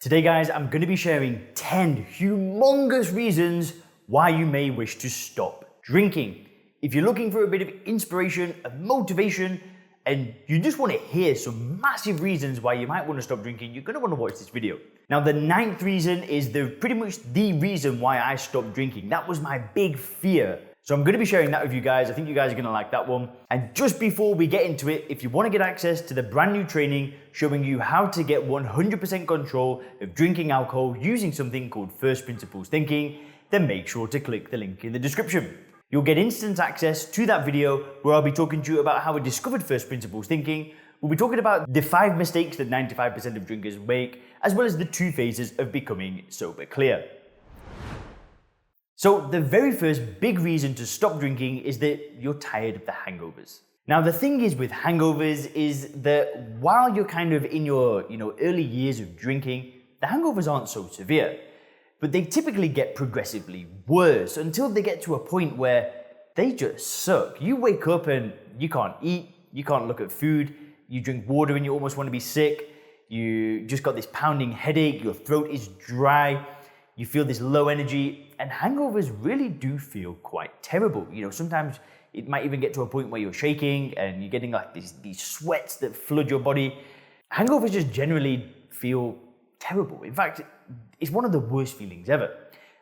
Today guys, I'm going to be sharing 10 humongous reasons why you may wish to stop drinking. If you're looking for a bit of inspiration, of motivation, and you just want to hear some massive reasons why you might want to stop drinking, you're going to want to watch this video. Now the 9th reason is pretty much the reason why I stopped drinking. That was my big fear. So I'm going to be sharing that with you guys. I think you guys are going to like that one. And just before we get into it, if you want to get access to the brand new training showing you how to get 100% control of drinking alcohol using something called first principles thinking, then make sure to click the link in the description. You'll get instant access to that video where I'll be talking to you about how I discovered first principles thinking. We'll be talking about the 5 mistakes that 95% of drinkers make, as well as the 2 phases of becoming sober clear. So the very first big reason to stop drinking is that you're tired of the hangovers. Now the thing is with hangovers is that while you're kind of in your early years of drinking, the hangovers aren't so severe. But they typically get progressively worse until they get to a point where they just suck. You wake up and you can't eat, you can't look at food, you drink water and you almost want to be sick, you just got this pounding headache, your throat is dry, you feel this low energy, and hangovers really do feel quite terrible. Sometimes it might even get to a point where you're shaking and you're getting like these sweats that flood your body. Hangovers just generally feel terrible. In fact, it's one of the worst feelings ever.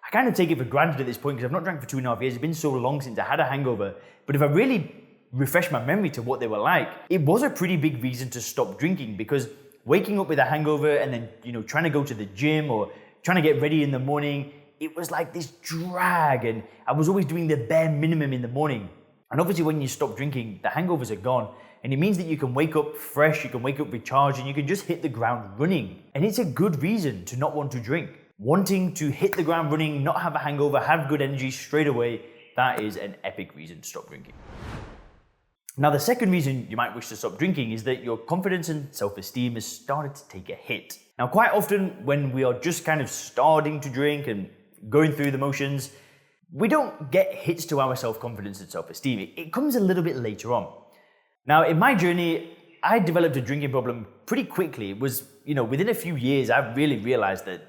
I kind of take it for granted at this point because I've not drank for 2.5 years. It's been so long since I had a hangover. But if I really refresh my memory to what they were like, it was a pretty big reason to stop drinking, because waking up with a hangover and then, trying to go to the gym or trying to get ready in the morning, it was like this drag, and I was always doing the bare minimum in the morning. And obviously when you stop drinking, the hangovers are gone. And it means that you can wake up fresh, you can wake up recharged, and you can just hit the ground running. And it's a good reason to not want to drink. Wanting to hit the ground running, not have a hangover, have good energy straight away, that is an epic reason to stop drinking. Now the second reason you might wish to stop drinking is that your confidence and self-esteem has started to take a hit. Now quite often when we are just kind of starting to drink and going through the motions, we don't get hits to our self-confidence and self-esteem. It comes a little bit later on. Now, in my journey, I developed a drinking problem pretty quickly. It was, within a few years, I really realized that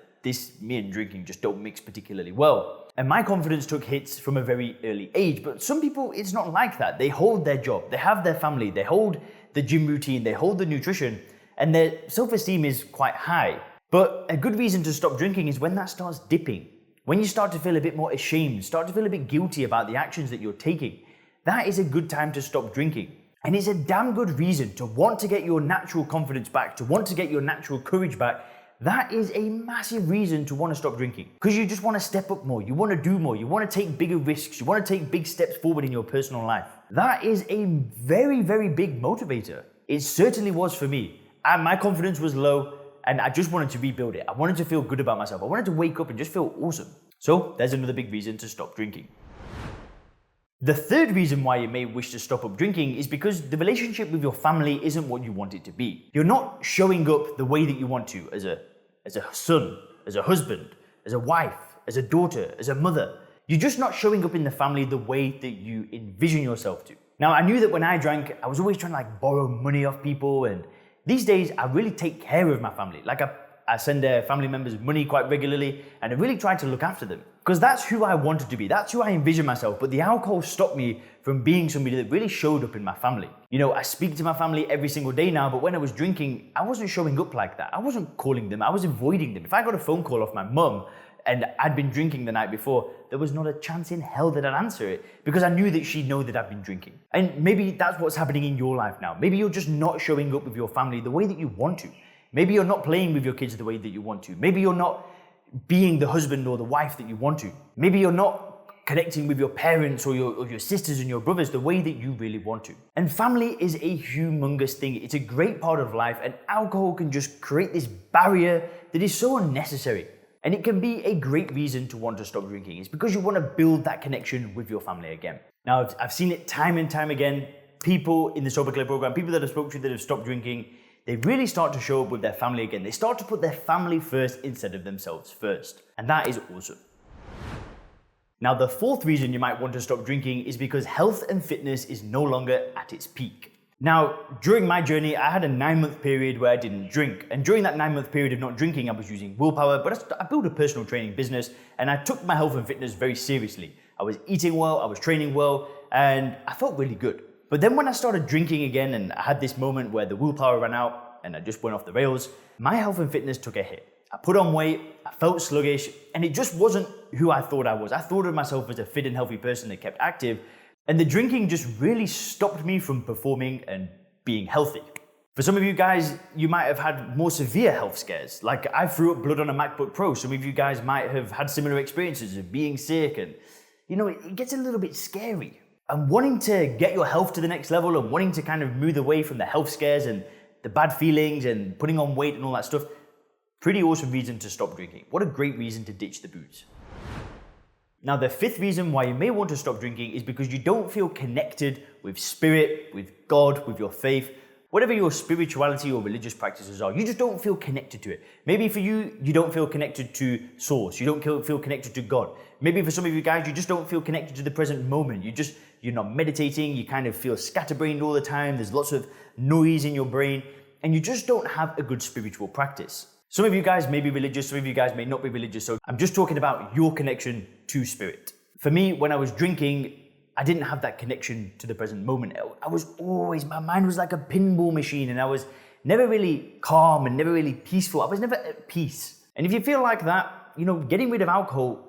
me and drinking just don't mix particularly well. And my confidence took hits from a very early age. But some people, it's not like that. They hold their job, they have their family, they hold the gym routine, they hold the nutrition, and their self-esteem is quite high. But a good reason to stop drinking is when that starts dipping. When you start to feel a bit more ashamed, start to feel a bit guilty about the actions that you're taking, that is a good time to stop drinking. And it's a damn good reason to want to get your natural confidence back, to want to get your natural courage back. That is a massive reason to want to stop drinking. Because you just want to step up more, you want to do more, you want to take bigger risks, you want to take big steps forward in your personal life. That is a very, very big motivator. It certainly was for me. My confidence was low and I just wanted to rebuild it. I wanted to feel good about myself. I wanted to wake up and just feel awesome. So there's another big reason to stop drinking. The third reason why you may wish to stop up drinking is because the relationship with your family isn't what you want it to be. You're not showing up the way that you want to as a son, as a husband, as a wife, as a daughter, as a mother. You're just not showing up in the family the way that you envision yourself to. Now, I knew that when I drank, I was always trying to borrow money off people, and these days I really take care of my family. I send their family members money quite regularly, and I really try to look after them. Because that's who I wanted to be, that's who I envision myself, but the alcohol stopped me from being somebody that really showed up in my family. I speak to my family every single day now, but when I was drinking, I wasn't showing up like that. I wasn't calling them, I was avoiding them. If I got a phone call off my mum and I'd been drinking the night before, there was not a chance in hell that I'd answer it, because I knew that she'd know that I'd been drinking. And maybe that's what's happening in your life now. Maybe you're just not showing up with your family the way that you want to. Maybe you're not playing with your kids the way that you want to. Maybe you're not being the husband or the wife that you want to. Maybe you're not connecting with your parents or your sisters and your brothers the way that you really want to. And family is a humongous thing. It's a great part of life, and alcohol can just create this barrier that is so unnecessary. And it can be a great reason to want to stop drinking. It's because you want to build that connection with your family again. Now, I've seen it time and time again. People in the Sober Clear program, people that I've spoken to that have stopped drinking, they really start to show up with their family again. They start to put their family first instead of themselves first. And that is awesome. Now, the fourth reason you might want to stop drinking is because health and fitness is no longer at its peak. Now, during my journey, I had a 9-month period where I didn't drink. And during that 9-month period of not drinking, I was using willpower, but I built a personal training business and I took my health and fitness very seriously. I was eating well, I was training well, and I felt really good. But then when I started drinking again and I had this moment where the willpower ran out and I just went off the rails, my health and fitness took a hit. I put on weight, I felt sluggish, and it just wasn't who I thought I was. I thought of myself as a fit and healthy person that kept active, and the drinking just really stopped me from performing and being healthy. For some of you guys, you might have had more severe health scares. Like I threw up blood on a MacBook Pro. Some of you guys might have had similar experiences of being sick, and it gets a little bit scary. And wanting to get your health to the next level and wanting to kind of move away from the health scares and the bad feelings and putting on weight and all that stuff, pretty awesome reason to stop drinking. What a great reason to ditch the booze. Now, the 5th reason why you may want to stop drinking is because you don't feel connected with spirit, with God, with your faith. Whatever your spirituality or religious practices are, you just don't feel connected to it. Maybe for you, you don't feel connected to Source. You don't feel connected to God. Maybe for some of you guys, you just don't feel connected to the present moment. You're not meditating. You kind of feel scatterbrained all the time. There's lots of noise in your brain, and you just don't have a good spiritual practice. Some of you guys may be religious, some of you guys may not be religious, so I'm just talking about your connection to spirit. For me, when I was drinking, I didn't have that connection to the present moment. My mind was like a pinball machine, and I was never really calm and never really peaceful. I was never at peace. And if you feel like that, getting rid of alcohol,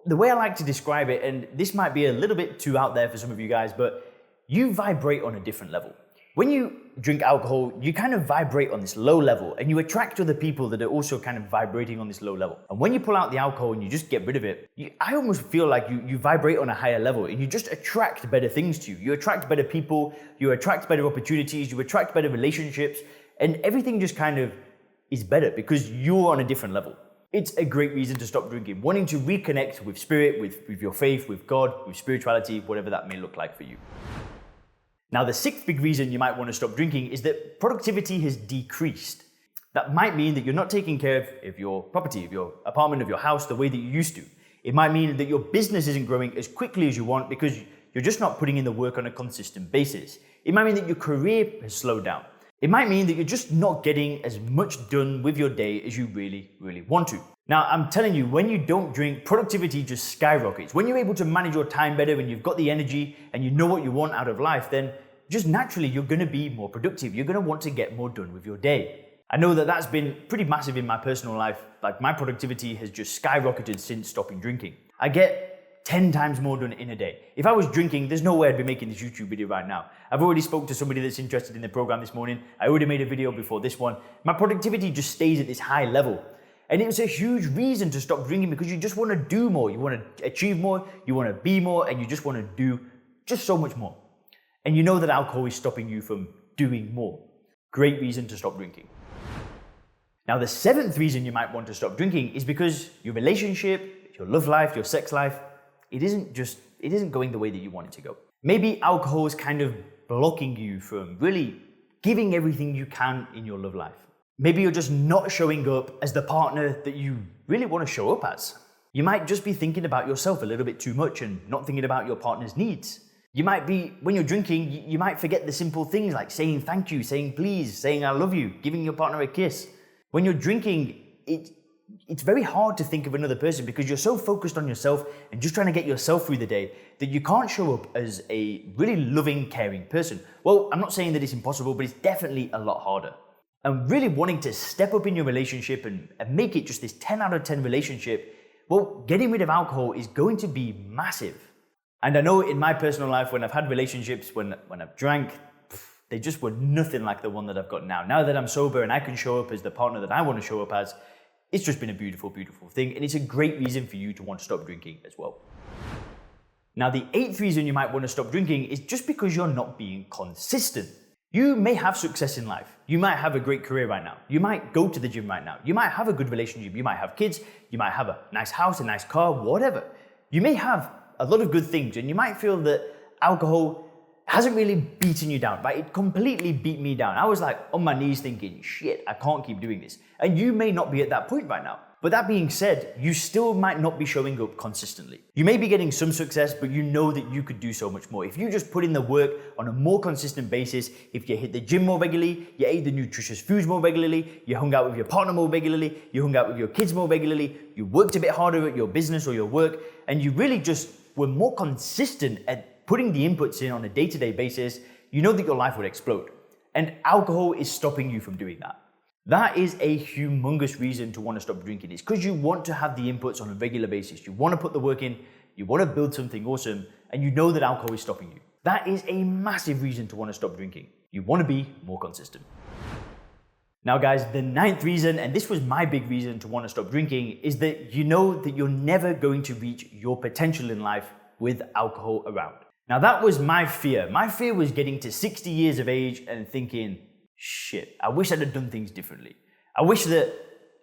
the way I like to describe it, and this might be a little bit too out there for some of you guys, but you vibrate on a different level. When you drink alcohol, you kind of vibrate on this low level and you attract other people that are also kind of vibrating on this low level. And when you pull out the alcohol and you just get rid of it, I almost feel like you vibrate on a higher level and you just attract better things to you. You attract better people, you attract better opportunities, you attract better relationships, and everything just kind of is better because you're on a different level. It's a great reason to stop drinking, wanting to reconnect with spirit, with your faith, with God, with spirituality, whatever that may look like for you. Now, the 6th big reason you might want to stop drinking is that productivity has decreased. That might mean that you're not taking care of your property, of your apartment, of your house the way that you used to. It might mean that your business isn't growing as quickly as you want because you're just not putting in the work on a consistent basis. It might mean that your career has slowed down. It might mean that you're just not getting as much done with your day as you really, really want to. Now, I'm telling you, when you don't drink, productivity just skyrockets. When you're able to manage your time better, when you've got the energy and you know what you want out of life, then just naturally you're going to be more productive. You're going to want to get more done with your day. I know that that's been pretty massive in my personal life. Like my productivity has just skyrocketed since stopping drinking. I get 10 times more done in a day. If I was drinking, there's no way I'd be making this YouTube video right now. I've already spoke to somebody that's interested in the program this morning. I already made a video before this one. My productivity just stays at this high level. And it was a huge reason to stop drinking because you just want to do more. You want to achieve more, you want to be more, and you just want to do just so much more. And you know that alcohol is stopping you from doing more. Great reason to stop drinking. Now, the 7th reason you might want to stop drinking is because your relationship, your love life, your sex life, it isn't going the way that you want it to go. Maybe alcohol is kind of blocking you from really giving everything you can in your love life. Maybe you're just not showing up as the partner that you really want to show up as. You might just be thinking about yourself a little bit too much and not thinking about your partner's needs. You might be, when you're drinking, you might forget the simple things like saying thank you, saying please, saying I love you, giving your partner a kiss. When you're drinking, it's very hard to think of another person because you're so focused on yourself and just trying to get yourself through the day that you can't show up as a really loving, caring person. Well, I'm not saying that it's impossible, but it's definitely a lot harder. And really wanting to step up in your relationship and make it just this 10 out of 10 relationship, well, getting rid of alcohol is going to be massive. And I know in my personal life, when I've had relationships, when I've drank, they just were nothing like the one that I've got now. Now that I'm sober and I can show up as the partner that I want to show up as, it's just been a beautiful, beautiful thing. And it's a great reason for you to want to stop drinking as well. Now, the 8th reason you might want to stop drinking is just because you're not being consistent. You may have success in life. You might have a great career right now. You might go to the gym right now. You might have a good relationship. You might have kids. You might have a nice house, a nice car, whatever. You may have a lot of good things, and you might feel that alcohol hasn't really beaten you down, right? It completely beat me down. I was like on my knees thinking, shit, I can't keep doing this. And you may not be at that point right now. But that being said, you still might not be showing up consistently. You may be getting some success, but you know that you could do so much more. If you just put in the work on a more consistent basis, if you hit the gym more regularly, you ate the nutritious foods more regularly, you hung out with your partner more regularly, you hung out with your kids more regularly, you worked a bit harder at your business or your work, and you really just were more consistent at putting the inputs in on a day-to-day basis, you know that your life would explode. And alcohol is stopping you from doing that. That is a humongous reason to want to stop drinking. It's because you want to have the inputs on a regular basis. You want to put the work in, you want to build something awesome, and you know that alcohol is stopping you. That is a massive reason to want to stop drinking. You want to be more consistent. Now guys, the 9th reason, and this was my big reason to want to stop drinking, is that you know that you're never going to reach your potential in life with alcohol around. Now that was my fear. My fear was getting to 60 years of age and thinking, shit, I wish I'd have done things differently. I wish that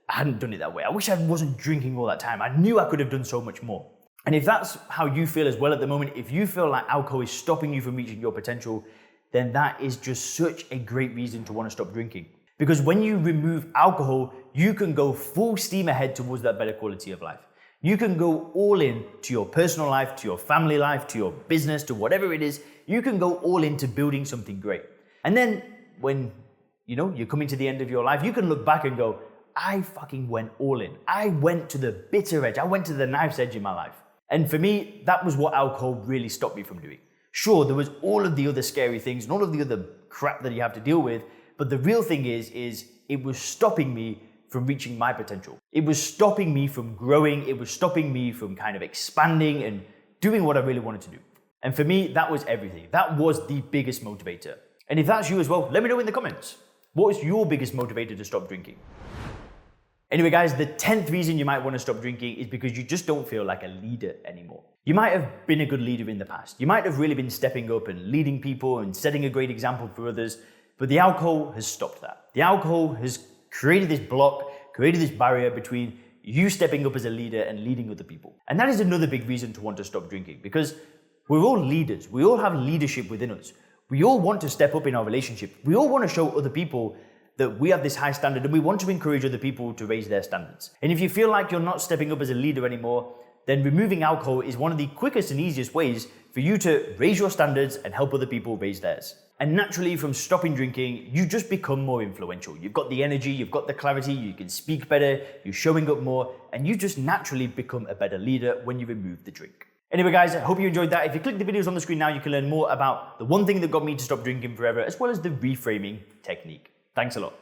I hadn't done it that way. I wish I wasn't drinking all that time. I knew I could have done so much more. And if that's how you feel as well at the moment, if you feel like alcohol is stopping you from reaching your potential, then that is just such a great reason to want to stop drinking. Because when you remove alcohol, you can go full steam ahead towards that better quality of life. You can go all in to your personal life, to your family life, to your business, to whatever it is. You can go all into building something great. And then when you're coming to the end of your life, you can look back and go, I fucking went all in. I went to the bitter edge. I went to the knife's edge in my life. And for me, that was what alcohol really stopped me from doing. Sure, there was all of the other scary things and all of the other crap that you have to deal with. But the real thing is it was stopping me from reaching my potential. It was stopping me from growing. It was stopping me from kind of expanding and doing what I really wanted to do. And for me, that was everything. That was the biggest motivator. And if that's you as well, let me know in the comments. What is your biggest motivator to stop drinking? Anyway, guys, the 10th reason you might want to stop drinking is because you just don't feel like a leader anymore. You might have been a good leader in the past. You might have really been stepping up and leading people and setting a great example for others, but the alcohol has stopped that. The alcohol has created this block, created this barrier between you stepping up as a leader and leading other people. And that is another big reason to want to stop drinking, because we're all leaders. We all have leadership within us. We all want to step up in our relationship. We all want to show other people that we have this high standard, and we want to encourage other people to raise their standards. And if you feel like you're not stepping up as a leader anymore, then removing alcohol is one of the quickest and easiest ways for you to raise your standards and help other people raise theirs. And naturally, from stopping drinking, you just become more influential. You've got the energy, you've got the clarity, you can speak better, you're showing up more, and you just naturally become a better leader when you remove the drink. Anyway, guys, I hope you enjoyed that. If you click the videos on the screen now, you can learn more about the one thing that got me to stop drinking forever, as well as the reframing technique. Thanks a lot.